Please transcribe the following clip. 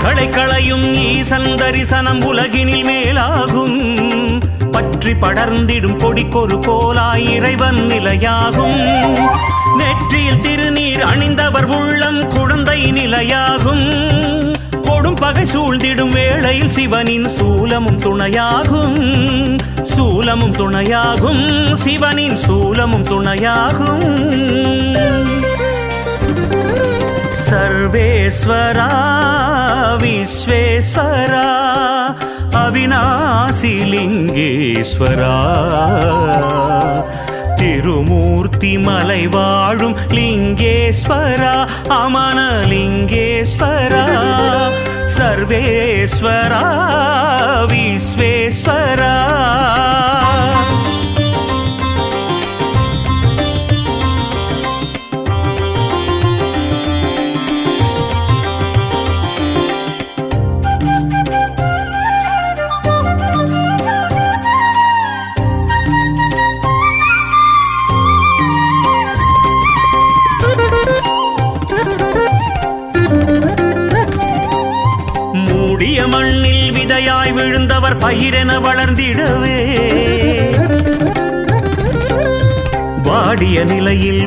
பகைகளை களையும் ஈசன் தரிசனம் உலகினில் மேலாகும். பற்றி படர்ந்திடும் கொடிக்கொரு கோலாய் இறைவன் நிலையாகும். நெற்றியில் திருநீர் அணிந்தவர் உள்ளம் குழந்தை நிலையாகும். கொடும் பகை சூழ்ந்திடும் வேளையில் சிவனின் சூலமும் துணையாகும். சூலமும் துணையாகும், சிவனின் சூலமும் துணையாகும். சர்வேஸ்வரா விஸ்வேஸ்வரா அவிநாசி லிங்கேஸ்வரா, திருமூர்த்தி மலை வாழும் லிங்கேஸ்வரா, அமன லிங்கேஸ்வரா. சர்வேஸ்வரா விஸ்வேஸ்வரா. மண்ணில் விதையாய் விழுந்தவர் பயிரென வளர்ந்திடவே, வாடிய நிலையில்